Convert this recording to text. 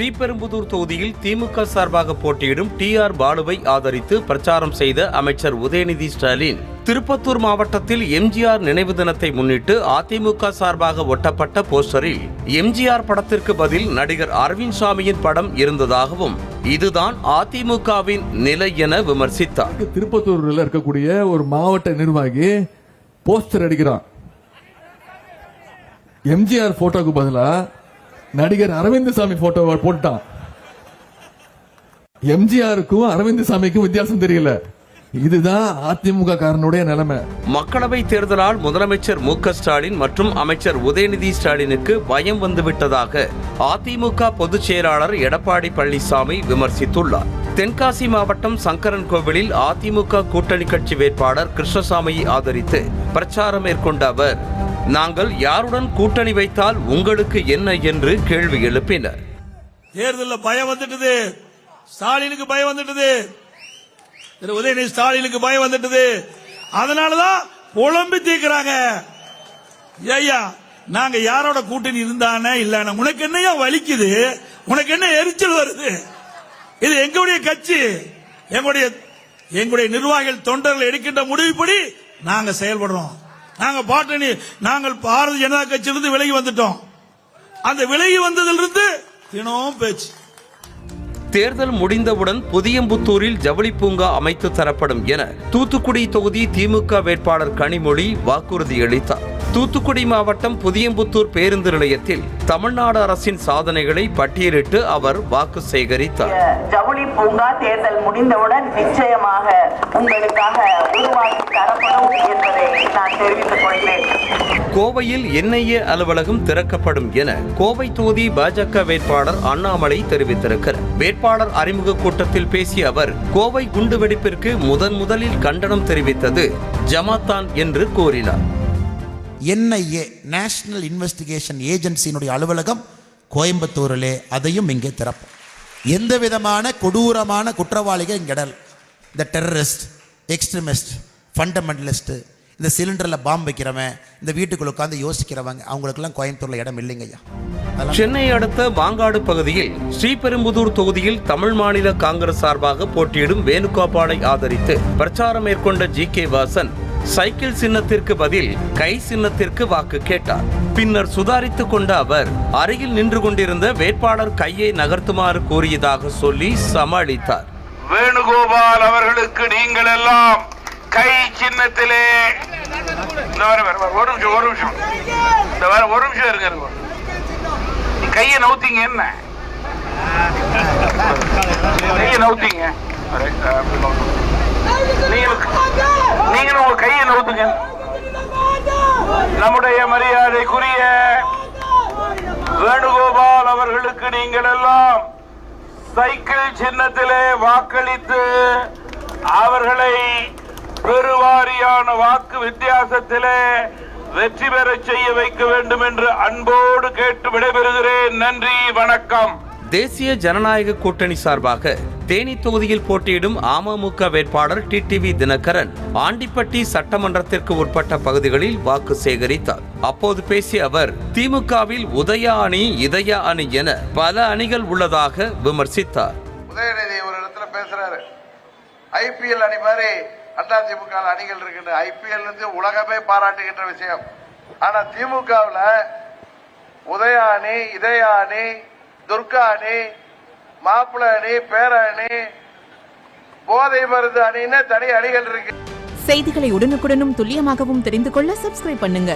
ஸ்ரீபெரும்புதூர் தொகுதியில் திமுக சார்பாக போட்டியிடும் டி.ஆர். பாலுவை ஆதரித்து பிரச்சாரம் செய்த அமைச்சர் உதயநிதி ஸ்டாலின், திருப்பத்தூர் மாவட்டத்தில் எம்ஜிஆர் நினைவு தினத்தை முன்னிட்டு அதிமுக சார்பாக ஒட்டப்பட்ட போஸ்டரில் எம்ஜிஆர் படத்திற்கு பதில் நடிகர் அரவிந்த் சாமியின் படம் இருந்ததாகவும், இதுதான் அதிமுகவின் நிலை என விமர்சித்தார். திருப்பத்தூரில் இருக்கக்கூடிய ஒரு மாவட்ட நிர்வாகி போஸ்டர் அடிக்கிறான். எம்ஜிஆர் போட்டோக்கு பதிலா நடிகர் அரவிந்த் சாமி போட்டோவை போட்டான். எம்ஜிஆருக்கும் அரவிந்த் சாமிக்கும் வித்தியாசம் தெரியல. இதுதான் அதிமுக காரனுடைய நிலைமை. மக்களவை தேர்தலால் முதலமைச்சர் மு.க. ஸ்டாலின் மற்றும் அமைச்சர் உதயநிதி ஸ்டாலினுக்கு பயம் வந்துவிட்டதாக அதிமுக பொதுச் செயலாளர் எடப்பாடி பழனிசாமி விமர்சித்துள்ளார். தென்காசி மாவட்டம் சங்கரன் கோவிலில் அதிமுக கூட்டணி கட்சி வேட்பாளர் கிருஷ்ணசாமியை ஆதரித்து பிரச்சாரம் மேற்கொண்ட அவர், நாங்கள் யாருடன் கூட்டணி வைத்தால் உங்களுக்கு என்ன என்று கேள்வி எழுப்பினர். தேர்தலில் பயம் வந்துட்டது, ஸ்டாலினுக்கு பயம் வந்துட்டது, உதயநிதி ஸ்டாலினுக்கு பயம் வந்துட்டது. அதனாலதான் புலம்பி தீர்க்கிறாங்க. ஐயா, நாங்க யாரோட கூட்டணி இருந்தானே இல்ல, உனக்கு என்னையா வலிக்குது, உனக்கு என்ன எரிச்சல் வருது? இது எங்களுடைய கட்சி, எங்களுடைய நிர்வாகிகள் தொண்டர்கள் எடுக்கின்ற முடிவுப்படி நாங்க செயல்படுறோம். நாங்கள் பாரதிய ஜனதா கட்சியிலிருந்து விலகி வந்துட்டோம். அந்த விலகி வந்ததிலிருந்து தினமும் பேச்சு. தேர்தல் முடிந்தவுடன் புதியம்புத்தூரில் ஜவுளி பூங்கா அமைத்து தரப்படும் என தூத்துக்குடி தொகுதி திமுக வேட்பாளர் கனிமொழி வாக்குறுதி அளித்தார். தூத்துக்குடி மாவட்டம் புதியம்புத்தூர் பேருந்து நிலையத்தில் தமிழ்நாடு அரசின் சாதனைகளை பட்டியலிட்டு அவர் வாக்கு சேகரித்தார். ஜவுளி பூங்கா தேர்தல் முடிந்தவுடன் நிச்சயமாக உங்களுக்காக உருவாக்கி தரப்படும் என்பதை நான் தெரிவித்துக் கொள்கிறேன். கோவையில் என்ஐஏ அலுவலகம் திறக்கப்படும் என கோவை தொகுதி பாஜக வேட்பாளர் அண்ணாமலை தெரிவித்திருக்கிறார். வேட்பாளர் அறிமுக கூட்டத்தில் பேசிய அவர், கோவை குண்டுவெடிப்பிற்கு முதலில் கண்டனம் தெரிவித்தது ஜமாத்தான் என்று கூறினார். என்ஐஏ நேஷனல் இன்வெஸ்டிகேஷன் ஏஜென்சியினுடைய அலுவலகம் கோயம்புத்தூரிலே, அதையும் இங்கே திறப்போம். எந்த விதமான கொடூரமான குற்றவாளிகள் இங்கிடல், இந்த டெரரிஸ்ட், எக்ஸ்ட்ரீமிஸ்ட், ஃபண்டமெண்டலிஸ்ட், இந்த சிலிண்டரில் பாம்பு வைக்கிறவன், இந்த வீட்டுக்குள்ள உட்காந்து யோசிக்கிறவங்க, அவங்களுக்கெல்லாம் கோயம்புத்தூர்ல இடம் இல்லைங்கய்யா. சென்னை அடுத்த மாங்காடு பகுதியில் ஸ்ரீபெரும்புதூர் தொகுதியில் தமிழ் மாநில காங்கிரஸ் சார்பாக போட்டியிடும் வேணுகோபாலை ஆதரித்து பிரச்சாரம் மேற்கொண்ட ஜி.கே. வாசன் சைக்கிள் சின்னத்திற்கு பதில் கை சின்னத்திற்கு வாக்கு கேட்டார். பின்னர் சுதாரித்துக் கொண்ட அவர், அருகில் நின்று கொண்டிருந்த வேட்பாளர் கையை நகர்த்துமாறு கூறியதாக சொல்லி சமாளித்தார். வேணுகோபால் அவர்களுக்கு நீங்கள் எல்லாம் கை சின்னத்திலே ஒரு நிமிஷம் இருங்க. கையை நவுத்தீங்க, என்ன கையை நவுத்தீங்க, நீங்க உங்க கையை நவுத்துங்க. நம்முடைய மரியாதைக்குரிய வேணுகோபால் அவர்களுக்கு நீங்கள் எல்லாம் சைக்கிள் சின்னத்திலே வாக்களித்து அவர்களை பெருவாரியான வாக்கு வித்தியாசத்திலே வெற்றி பெற செய்ய வைக்க வேண்டும் என்று அன்போடு கேட்டு விடைபெறுகிறேன். நன்றி, வணக்கம். தேசிய ஜனநாயக கூட்டணி சார்பாக தேனி தொகுதியில் போட்டியிடும் அமமுக வேட்பாளர் டிடிவி தினகரன் ஆண்டிப்பட்டி சட்டமன்றத்திற்கு உட்பட்ட பகுதிகளில் வாக்கு சேகரித்தார். அப்போது பேசிய அவர், திமுகவில் உதயா அணி, இதயா அணி என பல அணிகள் உள்ளதாக விமர்சித்தார். உதயநிதி ஒரு இடத்துல பேசுறாரு, ஐபிஎல் அணி மாதிரி அதிமுக அணிகள் இருக்கின்ற, ஐபிஎல் இருந்து உலகமே பாராட்டுகின்ற விஷயம். ஆனா திமுகவில் உதயா அணி, இதயா அணி, துர்கா அணி, மாப்பிள அணி, பேர அணி, போதை மருந்து அணின்னு தனி அணிகள் இருக்கு. செய்திகளை உடனுக்குடனும் துல்லியமாகவும் தெரிந்து கொள்ள சப்ஸ்கிரைப் பண்ணுங்க.